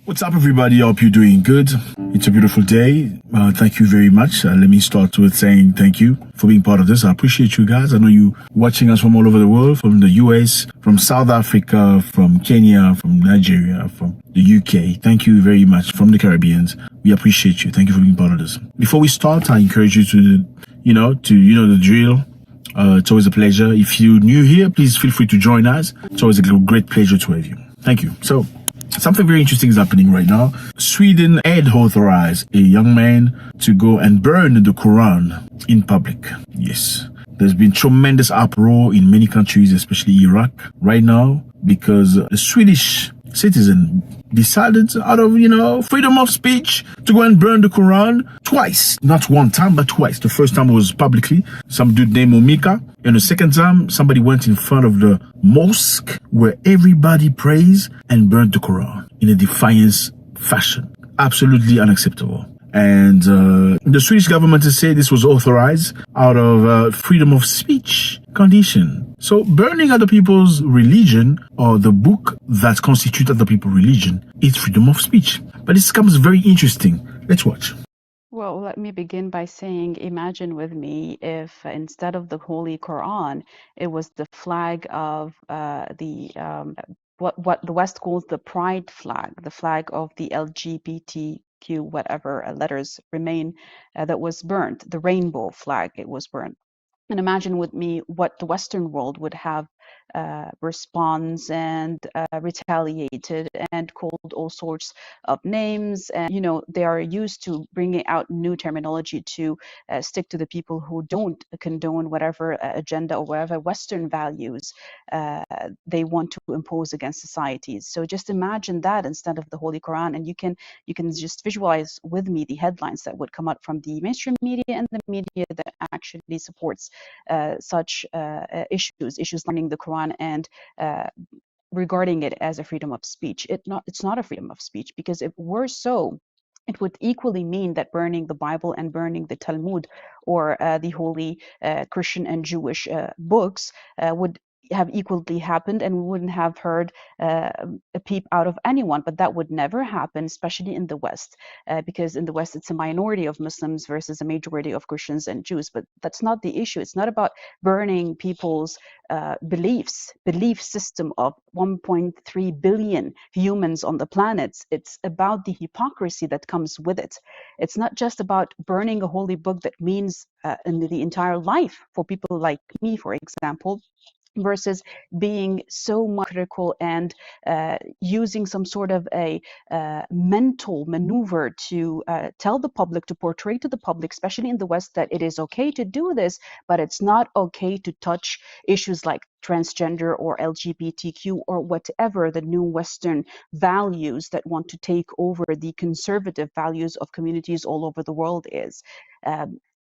What's up, everybody? Hope you're doing good. It's a beautiful day. Thank you very much. Let me start with saying thank you for being part of this. I appreciate you guys. I know you watching us from all over the world, from the US, from South Africa, from Kenya, from Nigeria, from the UK. Thank you very much. From the Caribbeans. We appreciate you. Thank you for being part of this. Before we start, I encourage you to, the drill. It's always a pleasure. If you're new here, please feel free to join us. It's always a great pleasure to have you. Thank you. So, something very interesting is happening right now. Sweden had authorized a young man to go and burn the Quran in public. Yes. There's been tremendous uproar in many countries, especially Iraq, right now, because the Swedish citizen decided out of, freedom of speech to go and burn the Quran twice. Not one time, but twice. The first time was publicly, some dude named Mwekassa. And the second time, somebody went in front of the mosque where everybody prays and burned the Quran in a defiance fashion. Absolutely unacceptable. And the Swedish government has said this was authorized out of freedom of speech condition. So burning other people's religion or the book that constitutes other people's religion is freedom of speech. But this becomes very interesting. Let's watch. Well, let me begin by saying, imagine with me if instead of the Holy Quran, it was the flag of what the West calls the pride flag, the flag of the LGBTQ, whatever letters remain, that was burnt, the rainbow flag, it was burnt. And imagine with me what the Western world would have response and retaliated and called all sorts of names. And, they are used to bringing out new terminology to stick to the people who don't condone whatever agenda or whatever Western values they want to impose against societies. So just imagine that instead of the Holy Quran, and you can just visualize with me the headlines that would come out from the mainstream media and the media that actually supports such issues learning the Quran and regarding it as a freedom of speech. It's not a freedom of speech, because if were so, it would equally mean that burning the Bible and burning the Talmud or the holy Christian and Jewish books would have equally happened, and we wouldn't have heard a peep out of anyone. But that would never happen, especially in the West, because in the West it's a minority of Muslims versus a majority of Christians and Jews. But that's not the issue. It's not about burning people's belief system of 1.3 billion humans on the planet. It's about the hypocrisy that comes with it. It's not just about burning a holy book that means in the entire life for people like me, for example, versus being so much critical and using some sort of a mental maneuver to tell the public, to portray to the public, especially in the West, that it is okay to do this, but it's not okay to touch issues like transgender or LGBTQ or whatever the new Western values that want to take over the conservative values of communities all over the world is.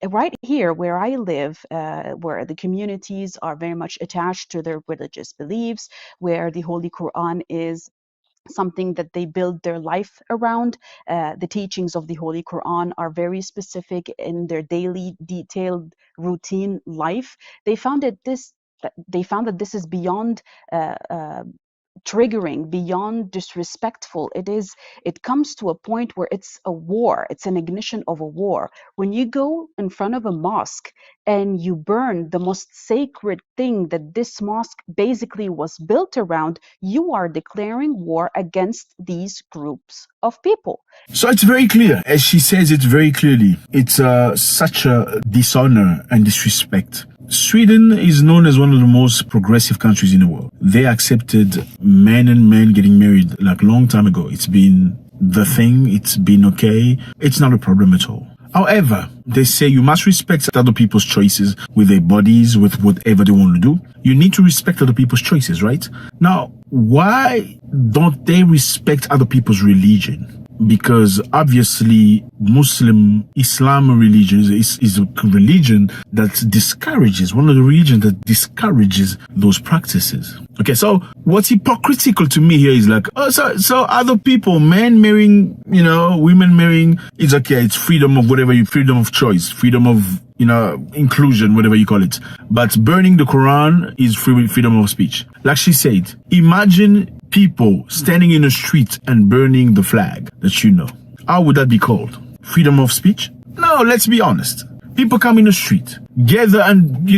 Right here where I live, where the communities are very much attached to their religious beliefs, where the Holy Quran is something that they build their life around. The teachings of the Holy Quran are very specific in their daily detailed routine life. They found that this is beyond triggering, beyond disrespectful. It comes to a point where it's a war. It's an ignition of a war. When you go in front of a mosque and you burn the most sacred thing that this mosque basically was built around, you are declaring war against these groups of people. So it's very clear, as she says it very clearly. It's such a dishonor and disrespect. Sweden is known as one of the most progressive countries in the world. They accepted men and men getting married like a long time ago. It's been the thing. It's been okay. It's not a problem at all. However, they say you must respect other people's choices with their bodies, with whatever they want to do. You need to respect other people's choices, right? Now, why don't they respect other people's religion? Because obviously Islam religion is a religion that discourages, one of the religions that discourages those practices. Okay, so what's hypocritical to me here is like, so other people, men marrying, women marrying, it's okay, it's freedom of whatever, freedom of choice, freedom of, inclusion, whatever you call it. But burning the Quran is freedom of speech. Like she said, imagine people standing in the street and burning the flag that you know. How would that be called? Freedom of speech? No, let's be honest. People come in the street, gather and,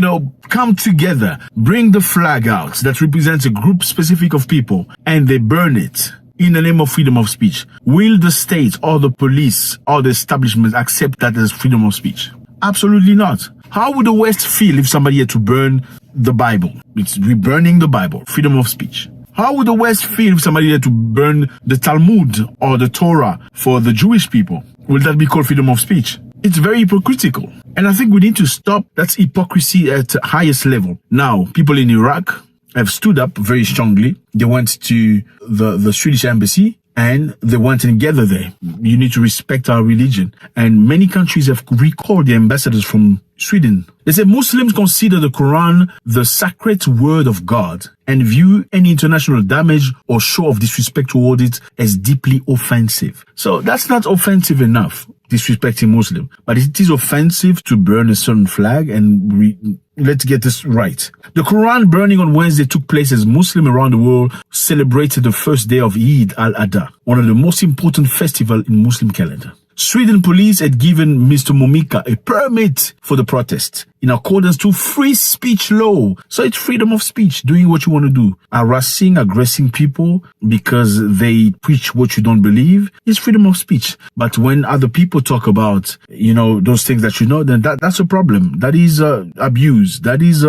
come together, bring the flag out that represents a group specific of people, and they burn it in the name of freedom of speech. Will the state or the police or the establishment accept that as freedom of speech? Absolutely not. How would the West feel if somebody had to burn the Bible? It's burning the Bible, freedom of speech. How would the West feel if somebody had to burn the Talmud or the Torah for the Jewish people? Will that be called freedom of speech? It's very hypocritical. And I think we need to stop that hypocrisy at the highest level. Now, people in Iraq have stood up very strongly. They went to the Swedish embassy and they went and gathered there. You need to respect our religion. And many countries have recalled the ambassadors from Sweden. They say Muslims consider the Quran the sacred word of God and view any international damage or show of disrespect toward it as deeply offensive. So that's not offensive enough, disrespecting Muslim, but it is offensive to burn a certain flag. And let's get this right. The Quran burning on Wednesday took place as Muslims around the world celebrated the first day of Eid al-Adha, one of the most important festivals in Muslim calendar. Sweden police had given Mr. Mwekassa a permit for the protest in accordance to free speech law. So it's freedom of speech, doing what you want to do. Harassing, aggressing people because they preach what you don't believe is freedom of speech. But when other people talk about, those things that then that's a problem. That is abuse. That is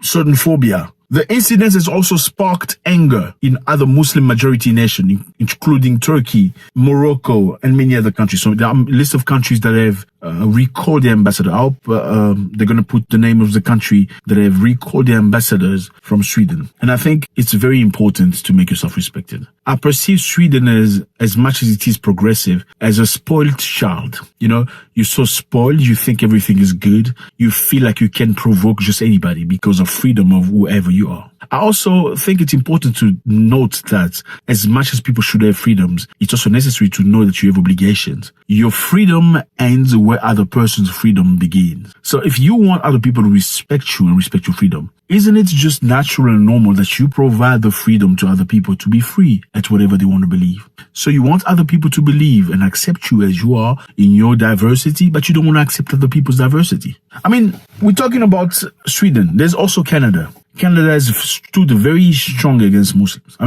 certain phobia. The incident has also sparked anger in other Muslim majority nations, including Turkey, Morocco, and many other countries. So there are a list of countries that have recalled the ambassador. I hope they're going to put the name of the country that have recalled the ambassadors from Sweden. And I think it's very important to make yourself respected. I perceive Sweden as much as it is progressive, as a spoiled child. You're so spoiled, you think everything is good. You feel like you can provoke just anybody because of freedom of whoever you are. I also think it's important to note that as much as people should have freedoms, it's also necessary to know that you have obligations. Your freedom ends where other person's freedom begins. So if you want other people to respect you and respect your freedom, isn't it just natural and normal that you provide the freedom to other people to be free at whatever they want to believe? So you want other people to believe and accept you as you are in your diversity, but you don't want to accept other people's diversity. We're talking about Sweden. There's also Canada. Canada has stood very strong against Muslims.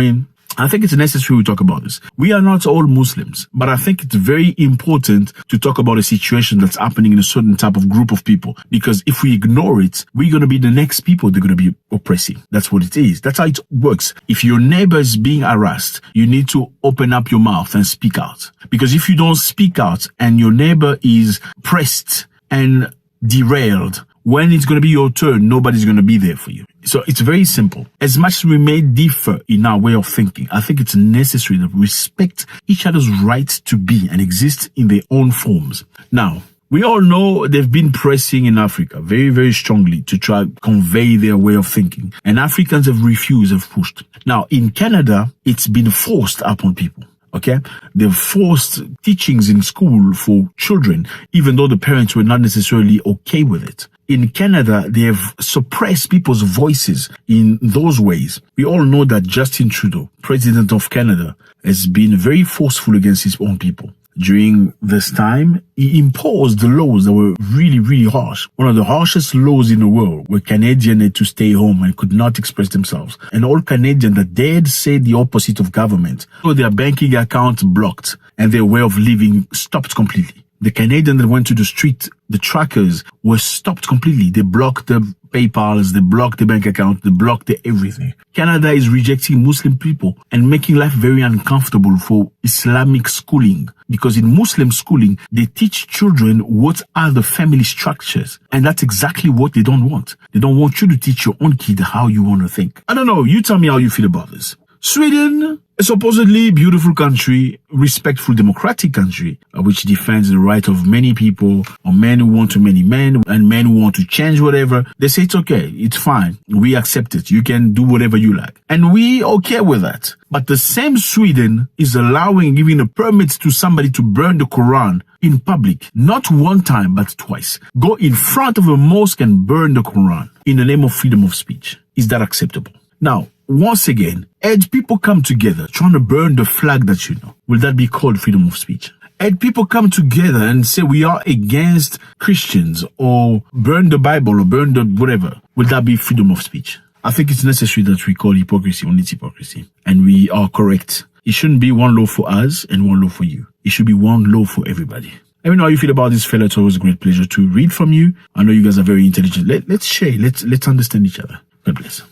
I think it's necessary we talk about this. We are not all Muslims, but I think it's very important to talk about a situation that's happening in a certain type of group of people. Because if we ignore it, we're going to be the next people they're going to be oppressing. That's what it is. That's how it works. If your neighbor is being harassed, you need to open up your mouth and speak out. Because if you don't speak out and your neighbor is pressed and derailed, when it's going to be your turn, nobody's going to be there for you. So it's very simple. As much as we may differ in our way of thinking, I think it's necessary that we respect each other's right to be and exist in their own forms. Now, we all know they've been pressing in Africa very, very strongly to try to convey their way of thinking. And Africans have refused, have pushed. Now, in Canada, it's been forced upon people. Okay, they've forced teachings in school for children, even though the parents were not necessarily okay with it. In Canada, they have suppressed people's voices in those ways. We all know that Justin Trudeau, president of Canada, has been very forceful against his own people. During this time, he imposed the laws that were really, really harsh. One of the harshest laws in the world, where Canadians had to stay home and could not express themselves. And all Canadians that dared say the opposite of government, so their banking account blocked and their way of living stopped completely. The Canadians that went to the street, the trackers, were stopped completely. They blocked the PayPals, they blocked the bank account, they blocked everything. Canada is rejecting Muslim people and making life very uncomfortable for Islamic schooling. Because in Muslim schooling, they teach children what are the family structures. And that's exactly what they don't want. They don't want you to teach your own kid how you want to think. I don't know. You tell me how you feel about this. Sweden, a supposedly beautiful country, respectful democratic country, which defends the right of many people, or men who want to marry men, and men who want to change whatever. They say it's okay, it's fine, we accept it, you can do whatever you like. And we okay with that. But the same Sweden is giving a permit to somebody to burn the Quran in public, not one time, but twice. Go in front of a mosque and burn the Quran in the name of freedom of speech. Is that acceptable? Now, once again, had people come together trying to burn the flag that you know, will that be called freedom of speech? Had people come together and say we are against Christians or burn the Bible or burn the whatever, will that be freedom of speech? I think it's necessary that we call hypocrisy when it's hypocrisy. And we are correct. It shouldn't be one law for us and one law for you. It should be one law for everybody. Let me know how you feel about this, fella. It's always a great pleasure to read from you. I know you guys are very intelligent. Let's share. Let's understand each other. God bless.